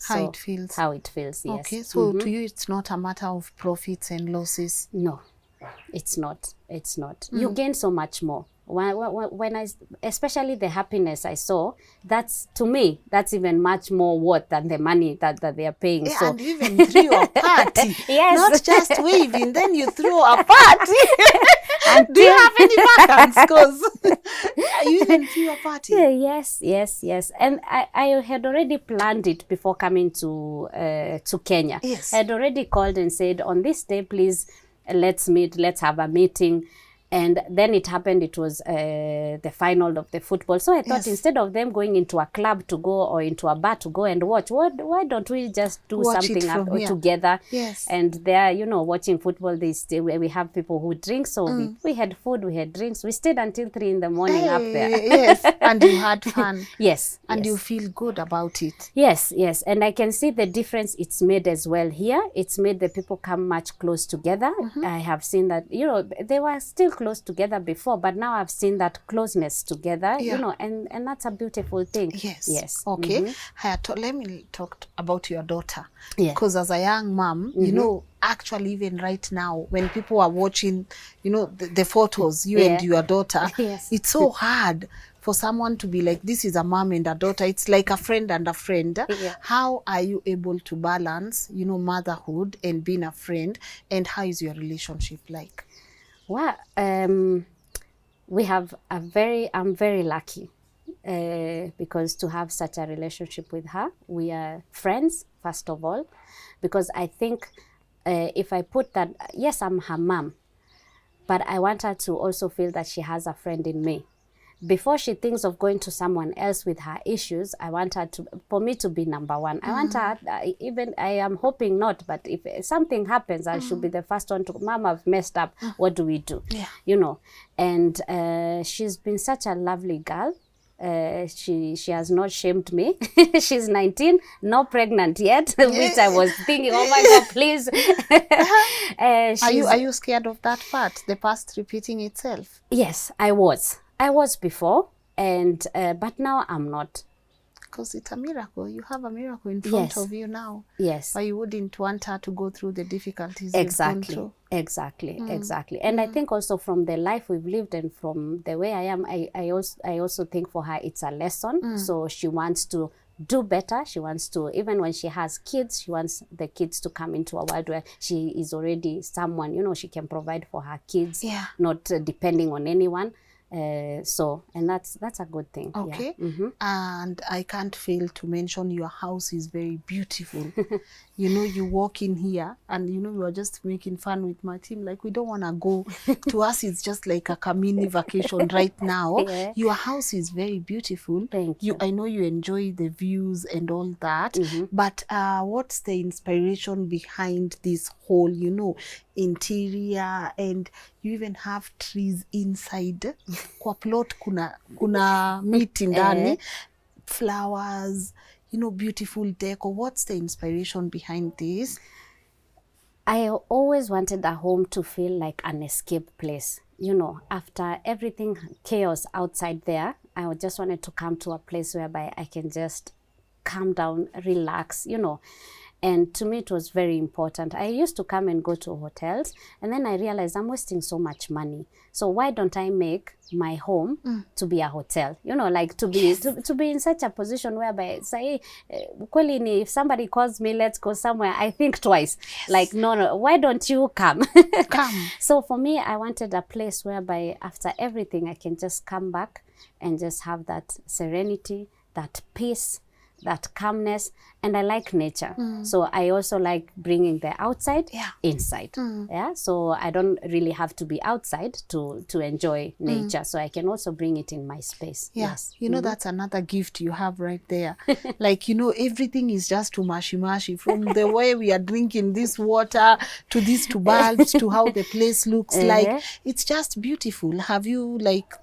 how it feels. How it feels, yes. Okay, so to you, it's not a matter of profits and losses? No, it's not. It's not. You gain so much more. When especially the happiness I saw, to me, that's even much more worth than the money that they are paying. Yeah, so. And you even threw a party. Yes. Not just waving, then you threw a party. Do you have any vacants? Because you even threw a party. Yes. And I had already planned it before coming to Kenya. Yes. I had already called and said, on this day, please, let's meet, let's have a meeting. And then it happened, it was the final of the football. So I thought instead of them going into a club to go or into a bar to go and watch, why don't we just do something together? Yes. And there, watching football, we have people who drink. So we had food, we had drinks. We stayed until 3 in the morning up there. Yes, and you had fun. Yes. And you feel good about it. Yes. And I can see the difference it's made as well here. It's made the people come much close together. I have seen that, they were still close together before, but now I've seen that closeness together, and that's a beautiful thing. Yes. Okay. Let me talk about your daughter. Because as a young mom, actually even right now, when people are watching, the photos, you and your daughter, it's so hard for someone to be like, this is a mom and a daughter. It's like a friend and a friend. How are you able to balance, motherhood and being a friend? And how is your relationship like? Well, I'm very lucky because to have such a relationship with her. We are friends, first of all, because I think if I put that, yes, I'm her mom, but I want her to also feel that she has a friend in me. Before she thinks of going to someone else with her issues, I want her for me to be number one. I want her, even I am hoping not, but if something happens, I should be the first one to, Mom, I've messed up. What do we do? And she's been such a lovely girl. She has not shamed me. She's 19, not pregnant yet, which I was thinking, oh my God, please. Are you scared of that part, the past repeating itself? Yes, I was before, and but now I'm not. Because it's a miracle. You have a miracle in front of you now. Yes. But you wouldn't want her to go through the difficulties exactly. you've gone through. Exactly. And I think also from the life we've lived and from the way I am, I also think for her it's a lesson. So she wants to do better. She wants to, even when she has kids, she wants the kids to come into a world where she is already someone, she can provide for her kids, not depending on anyone. And that's a good thing. Okay. And I can't fail to mention your house is very beautiful. You walk in here and we were just making fun with my team, like we don't want to go. To us it's just like a mini vacation right now. Your house is very beautiful. Thank you. I know you enjoy the views and all that, but what's the inspiration behind this whole interior? And you even have trees inside. Kwa plot kuna miti ndani, flowers, beautiful decor. What's the inspiration behind this? I always wanted a home to feel like an escape place. After everything chaos outside there, I just wanted to come to a place whereby I can just calm down, relax, And to me, it was very important. I used to come and go to hotels, and then I realized I'm wasting so much money. So why don't I make my home to be a hotel? Like to be in such a position whereby, say, if somebody calls me, let's go somewhere, I think twice. Like, no, why don't you come? Come. So for me, I wanted a place whereby after everything, I can just come back and just have that serenity, that peace, that calmness, and I like nature. So I also like bringing the outside inside. So I don't really have to be outside to enjoy nature. So I can also bring it in my space. Yes. That's another gift you have right there. Like, everything is just too mashy from the way we are drinking this water to these two bulbs to how the place looks like. It's just beautiful. Have you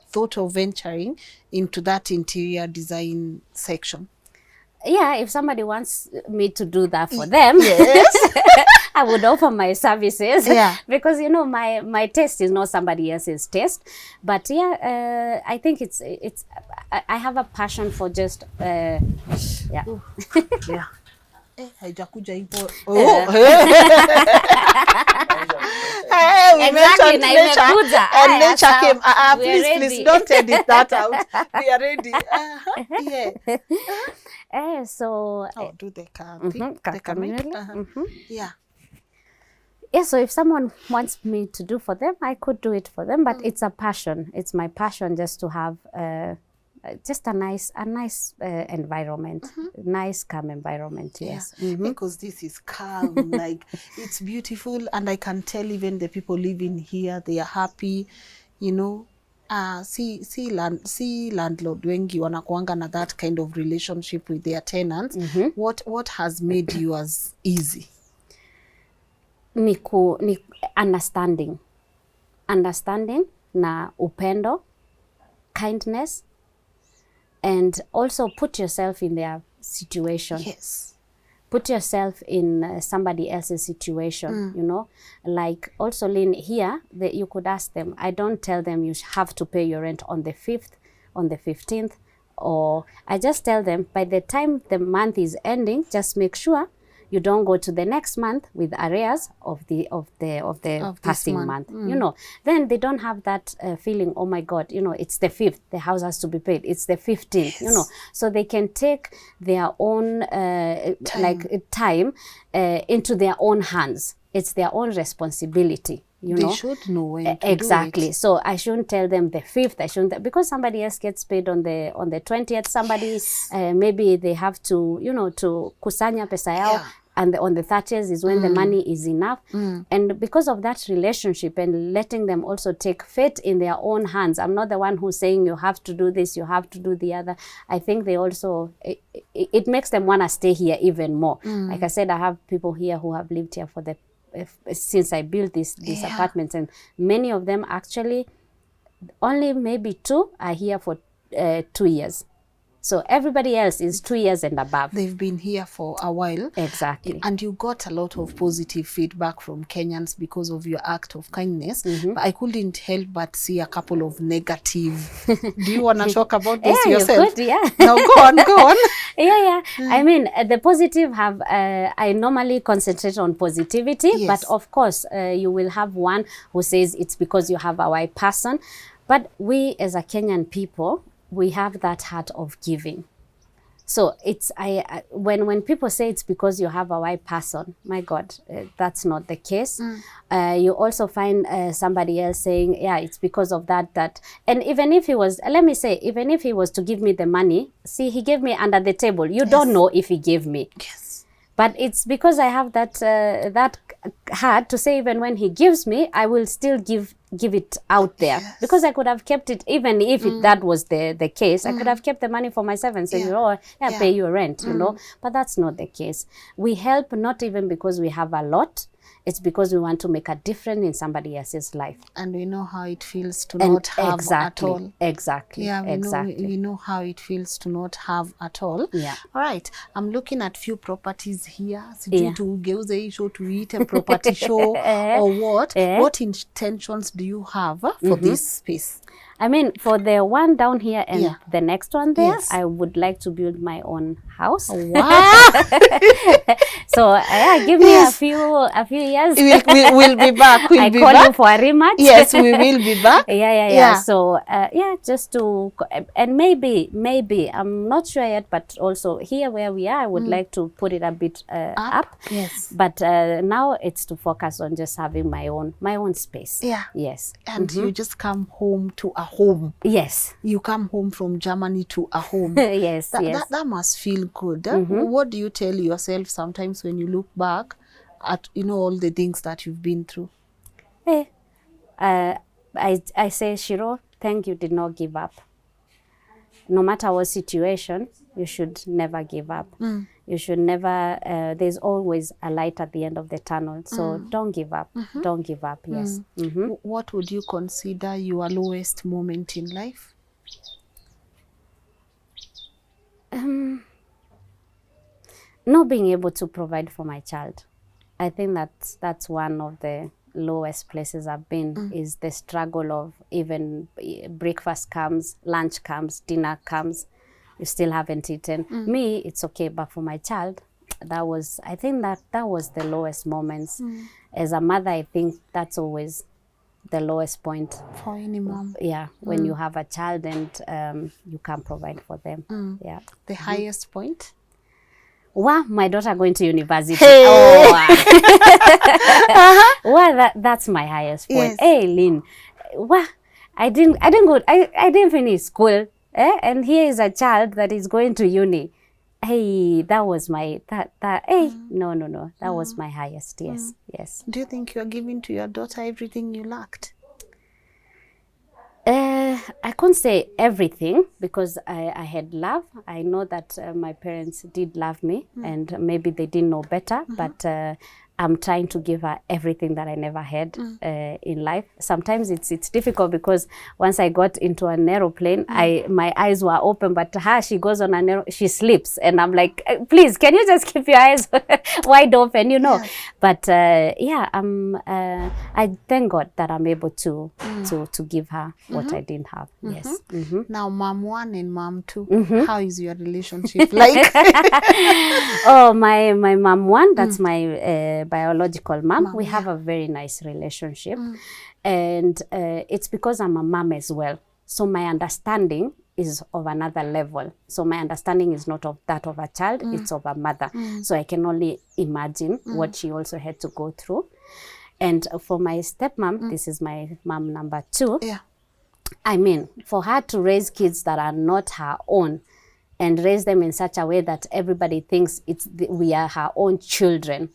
thought of venturing into that interior design section? Yeah, if somebody wants me to do that for them, I would offer my services. Because my taste is not somebody else's taste. But I think it's I have a passion for just haijakuja hivyo. Exactly, nature came. Please don't edit that out. We are ready. So do the camera. Yeah. Yeah, so if someone wants me to do for them, I could do it for them, but it's a passion. It's my passion just to have just a nice environment, nice calm environment. Yes, because this is calm, like it's beautiful, and I can tell even the people living here, they are happy, you know. See landlord wengi wanakuanga na that kind of relationship with their tenants. What has made you as easy? Ni understanding na upendo, kindness, and also put yourself in their situation. Yes. Put yourself in somebody else's situation, you know. Like also, Lynn, here, you could ask them. I don't tell them you have to pay your rent on the 5th, on the 15th, or I just tell them by the time the month is ending, just make sure you don't go to the next month with arrears of the passing month. You know, then they don't have that feeling, oh my God, you know, it's the 5th, the house has to be paid, it's the 15th, you know, so they can take their own time into their own hands. It's their own responsibility. You know, they should know when to exactly do it. So I shouldn't tell them the 5th. I shouldn't, because somebody else gets paid on the 20th. Somebody maybe they have to, you know, to kusanya pesa yao, and on the 30th is when the money is enough. And because of that relationship and letting them also take fate in their own hands, I'm not the one who's saying you have to do this, you have to do the other. I think they also, it makes them want to stay here even more. Like I said, I have people here who have lived here for since I built these apartments, and many of them actually, only maybe 2 are here for 2 years. So everybody else is 2 years and above. They've been here for a while. Exactly. And you got a lot of positive feedback from Kenyans because of your act of kindness. But I couldn't help but see a couple of negative. Do you want to talk about this yourself? You could, yeah. No, go on. Yeah. I mean, the positive have, I normally concentrate on positivity, but of course, you will have one who says it's because you have a white person. But we as a Kenyan people, we have that heart of giving. So it's when people say it's because you have a white person, my God, that's not the case. You also find somebody else saying, yeah, it's because of that. And even if he was, let me say, even if he was to give me the money, see, he gave me under the table. You don't know if he gave me. Yes. But it's because I have that heart to say, even when he gives me, I will still give it out there. Because I could have kept it, even if that was the case, I could have kept the money for myself and said, pay your rent, you know. But that's not the case. We help not even because we have a lot. It's because we want to make a difference in somebody else's life. And we know how it feels to not have at all. Exactly. Yeah, we know how it feels to not have at all. Yeah. All right. I'm looking at few properties here. Sijui tugeuze hii show tuite property show or what? What intentions do you have for this space? I mean, for the one down here and the next one there, I would like to build my own house. Wow. So give me a few years. We'll be back. I call you for a rematch. Yes, we will be back. Yeah. So just to, and maybe I'm not sure yet, but also here where we are, I would like to put it a bit up. Yes. But now it's to focus on just having my own space. Yeah. Yes. And you just come home to a home. Yes. You come home from Germany to a home. Yes. That must feel good. What do you tell yourself sometimes when you look back at all the things that you've been through? I say, Shiro, thank you, did not give up. No matter what situation, you should never give up. You should never, there's always a light at the end of the tunnel. So don't give up. Don't give up, yes. What would you consider your lowest moment in life? Not being able to provide for my child. I think that's one of the lowest places I've been, is the struggle of even breakfast comes, lunch comes, dinner comes, you still haven't eaten. Me, it's okay, but for my child, I think that was the lowest moments. As a mother, I think that's always the lowest point. For any mom. Yeah, when you have a child and you can't provide for them. Yeah. The highest point? Wow, my daughter going to university. Hey. Oh, wow. Well, that's my highest point. Yes. Hey, Lynn, wow, I didn't finish school. And here is a child that is going to uni. Hey, that was my no. That was my highest. Yes, yes. Do you think you are giving to your daughter everything you lacked? I can't say everything because I had love. I know that my parents did love me, and maybe they didn't know better, but I'm trying to give her everything that I never had in life. Sometimes it's difficult because once I got into an aeroplane, my eyes were open, but she goes on she sleeps, and I'm like, please, can you just keep your eyes wide open, you know? Yes. But I thank God that I'm able to give her what I didn't have. Yes. Now, mom 1 and mom 2, how is your relationship like? Oh, my mom 1, that's my biological mom. We have a very nice relationship, and it's because I'm a mom as well. So my understanding is of another level. So my understanding is not of that of a child, it's of a mother. So I can only imagine what she also had to go through. And for my stepmom, this is my mom number 2. Yeah. I mean, for her to raise kids that are not her own and raise them in such a way that everybody thinks we are her own children.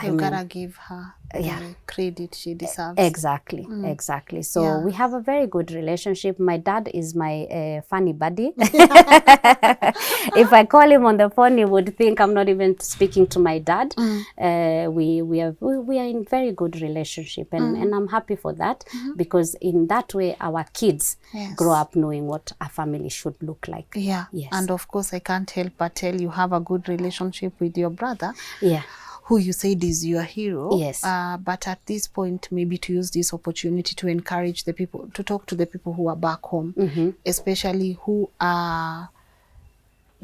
You gotta give her the credit she deserves. Exactly, exactly. So we have a very good relationship. My dad is my funny buddy. If I call him on the phone, he would think I'm not even speaking to my dad. We are in very good relationship, and I'm happy for that because in that way our kids grow up knowing what a family should look like. Yeah. Yes. And of course, I can't help but tell you have a good relationship with your brother. Yeah. Who you said is your hero. Yes. But at this point, maybe to use this opportunity to encourage the people, to talk to the people who are back home, especially who are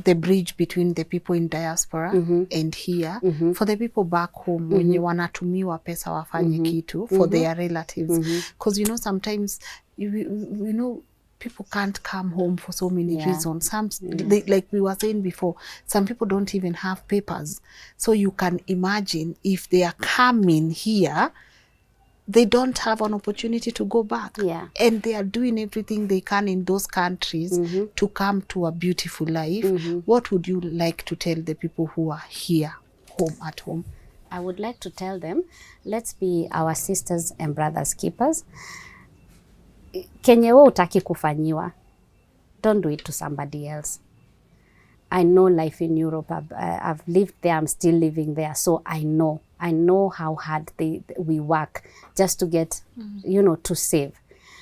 the bridge between the people in diaspora and here. For the people back home, when you wanatumiwa pesa wafanye kitu for their relatives. Because, you know, sometimes, you know, people can't come home for so many reasons. Some, like we were saying before, some people don't even have papers. So you can imagine if they are coming here, they don't have an opportunity to go back. Yeah. And they are doing everything they can in those countries to come to a beautiful life. What would you like to tell the people who are here, at home? I would like to tell them, let's be our sisters and brothers keepers. Kenye wewe utaki kufanyiwa, don't do it to somebody else. I know life in Europe. I've lived there. I'm still living there. So I know how hard we work just to get, you know, to save.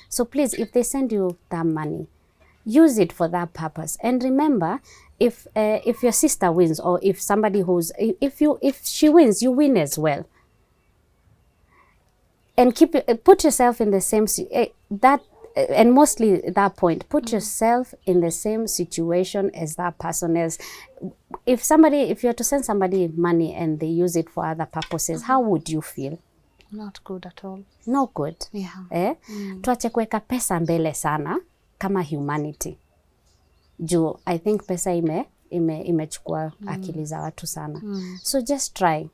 So please, if they send you that money, use it for that purpose. And remember, if your sister wins, or if somebody if she wins, you win as well. And put yourself in the same and mostly that point, put yourself in the same situation as that person is. If you're to send somebody money and they use it for other purposes, how would you feel? Not good at all. No good. Yeah. Tuache kuweka pesa mbele sana kama humanity. Juu I think pesa imechukua akili za watu sana. So just try.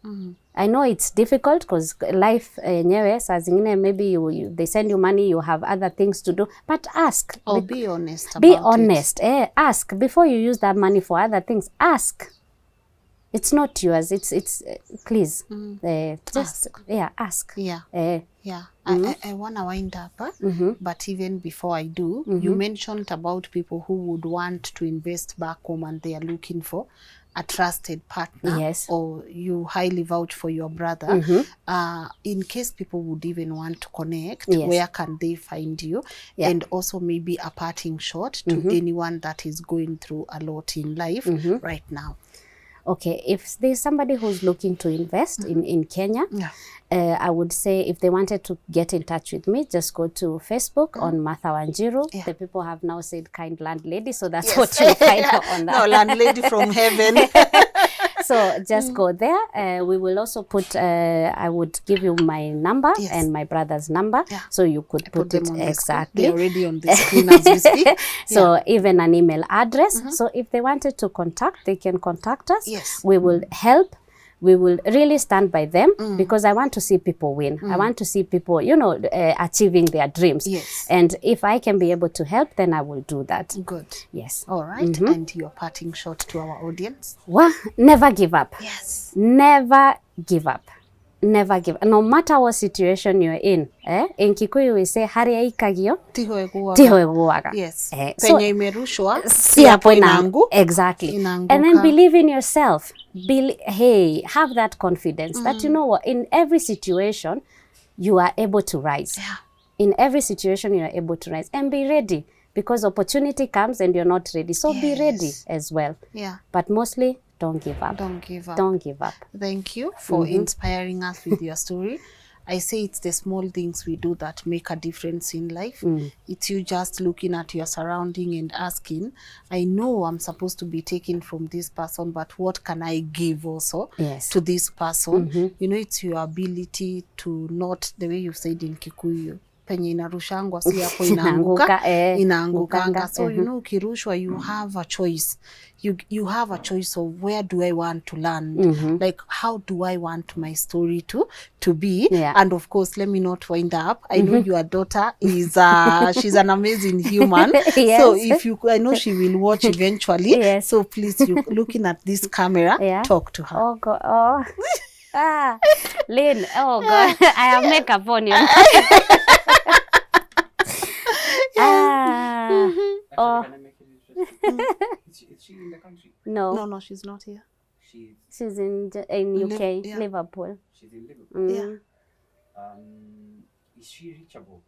I know it's difficult because life yenyewe saa zingine maybe they send you money, you have other things to do, but ask. Or be honest about it. Be honest. Ask before you use that money for other things. Ask. It's not yours. It's please. Just ask. Yeah. I want to wind up, but even before I do, you mentioned about people who would want to invest back home and they are looking for a trusted partner. Yes. Or you highly vouch for your brother. In case people would even want to connect, where can they find you? Yeah. And also maybe a parting shot to anyone that is going through a lot in life right now. Okay, if there's somebody who's looking to invest in Kenya, I would say if they wanted to get in touch with me, just go to Facebook on Martha Wanjiru. The people have now said kind landlady, so that's what you'll find on that. No, landlady from heaven. So just go there. We will also put, I would give you my number and my brother's number. So you could put it them on exactly. They're already on the screen as we speak. So even an email address. So if they wanted to contact, they can contact us. Yes. We will help. We will really stand by them because I want to see people win. I want to see people, you know, achieving their dreams. Yes. And if I can be able to help, then I will do that. Good. Yes. All right. And your parting shot to our audience? Well, never give up. Yes. Never give up. Never give up. No matter what situation you're in. In Kikuyu we say, haria ikagio, Tiho eguaga. tiho eguaga. Yes. So, Penye imerushwa, si hapo inaangu. Exactly. Inaanguka. And then believe in yourself. Hey, have that confidence that you know what, in every situation you are able to rise. Yeah. In every situation you are able to rise, and be ready because opportunity comes and you're not ready. So be ready as well. Yeah. But mostly don't give up. Don't give up. Don't give up. Thank you for inspiring us with your story. I say it's the small things we do that make a difference in life. It's you just looking at your surrounding and asking, I know I'm supposed to be taking from this person, but what can I give also to this person? You know, it's your ability to not, the way you said in Kikuyu, penye inarushangwa si hapo inaanguka, inaangukanga. So you know, ukirushwa, you have a choice. You have a choice of where do I want to land? Like, how do I want my story to be? And of course, let me not wind up. I know your daughter is she's an amazing human. So if you, I know she will watch eventually. So please, you looking at this camera, talk to her. Oh God, oh. Lynn, oh God, I have makeup on you. Oh. Is she in the country? No, she's not here. She's in UK, Liverpool. She's in Liverpool. Is she reachable?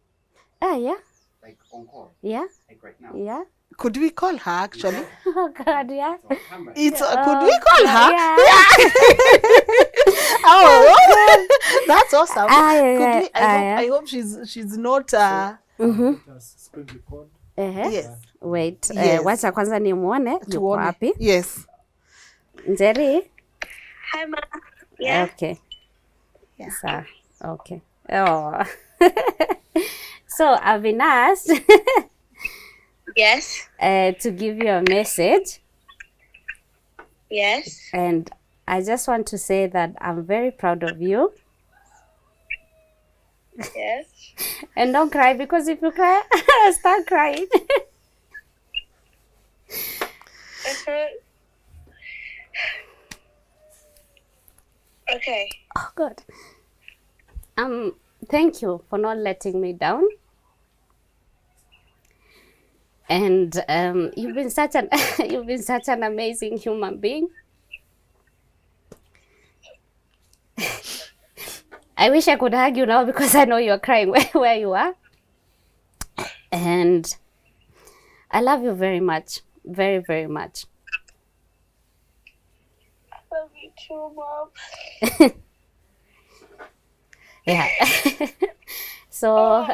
Yeah. Like on call? Yeah. Like right now? Yeah. Could we call her actually? Oh God, yeah. It's could we call her? Yeah. Oh, that's awesome. Yeah. Could we, I hope she's not Screen record. yes. Wait, Yes. wacha kwanza nimuone yuko wapi. Yes. Njeri? Hi, Ma. Yeah. Okay. Yeah. So, okay. Oh. So I've been asked Yes. to give you a message, Yes. and I just want to say that I'm very proud of you. Yes. And don't cry, because if you cry, I'll start crying. Okay. Oh God. Thank you for not letting me down. And you've been such an amazing human being. I wish I could hug you now because I know you're crying where you are. And I love you very much. Very, very much. I love you too, Mom. Yeah. So,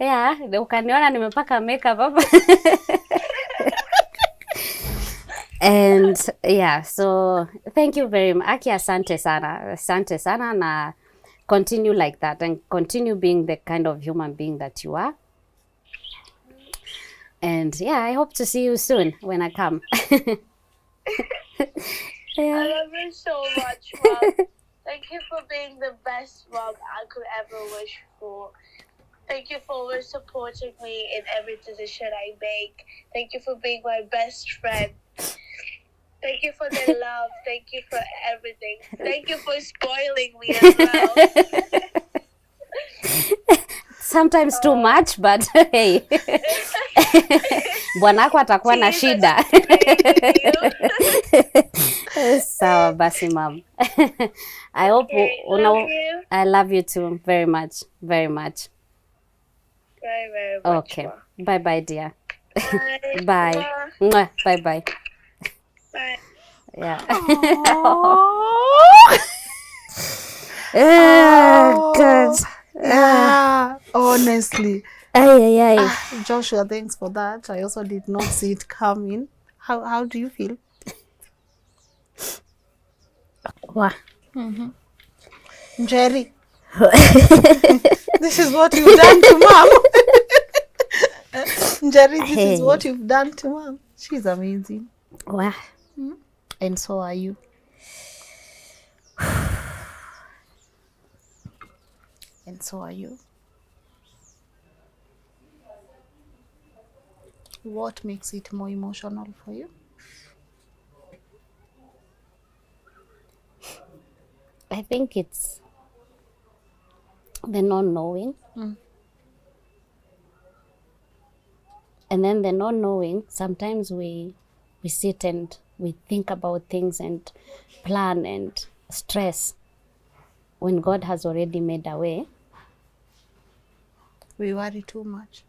yeah, ukaniona nimepaka makeup hapa. And yeah, so thank you very much. Aki, asante sana na continue like that and continue being the kind of human being that you are. And yeah, I hope to see you soon when I come. I love you so much, Mom. Thank you for being the best mom I could ever wish for. Thank you for always supporting me in every decision I make. Thank you for being my best friend. Thank you for the love. Thank you for everything. Thank you for spoiling me as well. Sometimes too much, but hey. Bwanako atakuwa na shida. Sawa basi, mom. I hope I love you too very much, very much. Very, very much. Okay. Bye bye, dear. Bye. Bye. Mwah. Bye bye. Bye. Yeah. Good. Yeah, honestly. Ay. Joshua, thanks for that. I also did not see it coming. How do you feel? Wow. Jerry. This is what you've done to mom. Jerry, this is what you've done to mom. She's amazing. Wow. And so are you. And so are you. What makes it more emotional for you? I think it's the not knowing. And then the not knowing, sometimes we sit and we think about things and plan and stress when God has already made a way. We worry too much.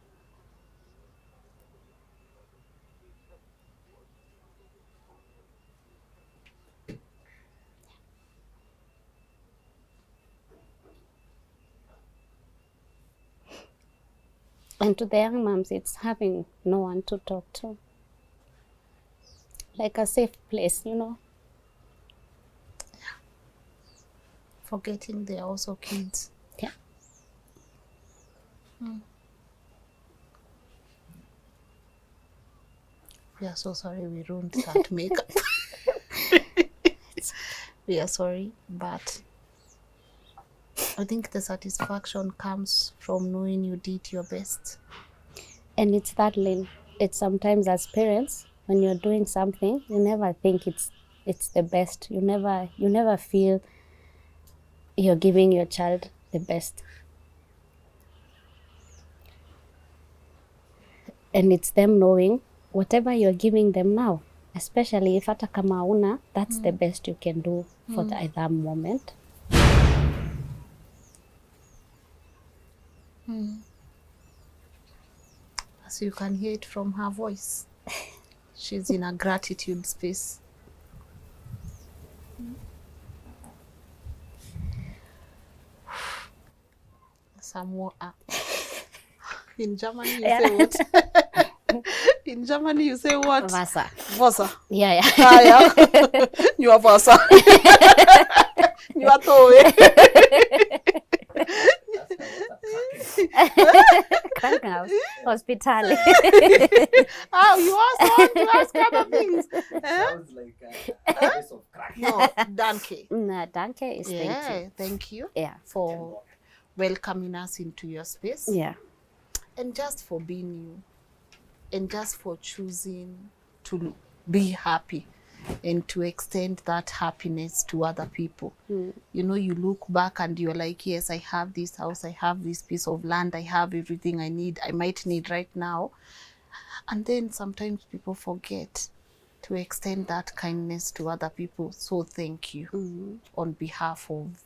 And to the young moms, it's having no one to talk to. Like a safe place, you know. Forgetting they are also kids. Yeah. We are so sorry we ruined that makeup. We are sorry, but I think the satisfaction comes from knowing you did your best. And it's that, Lynn. It's sometimes as parents, when you're doing something, you never think it's the best. You never feel you're giving your child the best. And it's them knowing whatever you're giving them now, especially if hata kama una, that's the best you can do for at that moment. As you can hear it from her voice, she's in a gratitude space. Some water. In Germany, you say what? In Germany, you say what? Wasser. Wasser. Yeah. Ah, yeah. You are Wasser. You are Towe. Krankenhaus, Hospital. Oh, you also want to ask other things. Sounds like a place of crack. No, danke. No, danke is Yeah, thank you Yeah. for welcoming us into your space. Yeah. And just for being you. And just for choosing to be happy and to extend that happiness to other people. You know, you look back and you're like, yes, I have this house, I have this piece of land, I have everything I need, I might need right now. And then sometimes people forget to extend that kindness to other people. So thank you on behalf of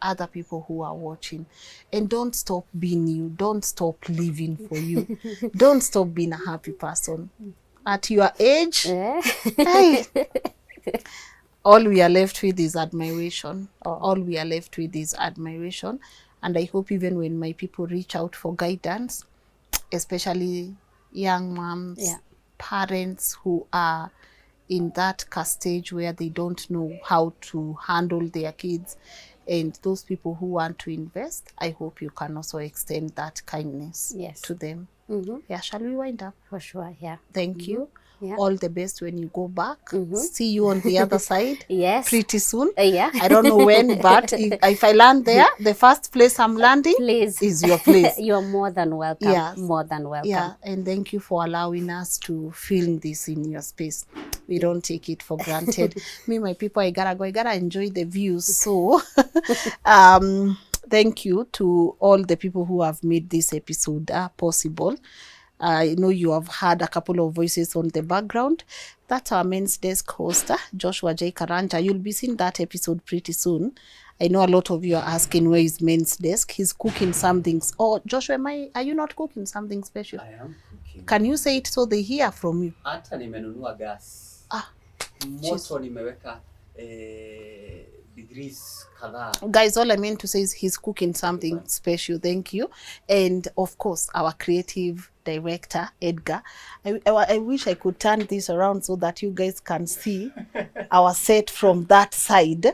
other people who are watching. And don't stop being you. Don't stop living for you. Don't stop being a happy person. At your age, hey, all we are left with is admiration. All we are left with is admiration. And I hope even when my people reach out for guidance, especially young moms, parents who are in that stage where they don't know how to handle their kids, and those people who want to invest, I hope you can also extend that kindness to them. Yeah, shall we wind up? For sure, yeah. Thank you. Yeah. All the best when you go back. See you on the other side. Yes. Pretty soon. Yeah. I don't know when, but if I land there, the first place I'm landing is your place. You're more than welcome. Yes. More than welcome. Yeah, and thank you for allowing us to film this in your space. We don't take it for granted. Me, my people, I gotta enjoy the views. So, thank you to all the people who have made this episode possible. I know you have heard a couple of voices on the background. That's our men's desk host, Joshua J. Karanja. You'll be seeing that episode pretty soon. I know a lot of you are asking where is men's desk. He's cooking some things. Oh, Joshua, are you not cooking something special? I am cooking. Can you say it so they hear from you? Hata nimenunua gas. Moto nimeweka degrees kadhaa. Guys, all I mean to say is he's cooking something special. Thank you. And of course, our creative director, Edgar. I wish I could turn this around so that you guys can see our set from that side.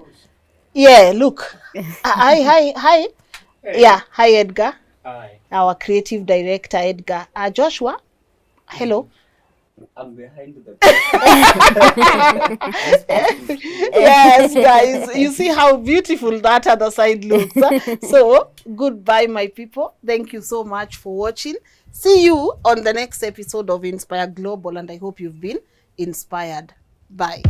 Yeah, look. Hi. Yeah, hi, Edgar. Hi. Our creative director, Edgar. Joshua, hello. I'm behind the Yes, guys, you see how beautiful that other side looks. So goodbye, my people. Thank you so much for watching. See you on the next episode of Inspire Global, and I hope you've been inspired. Bye.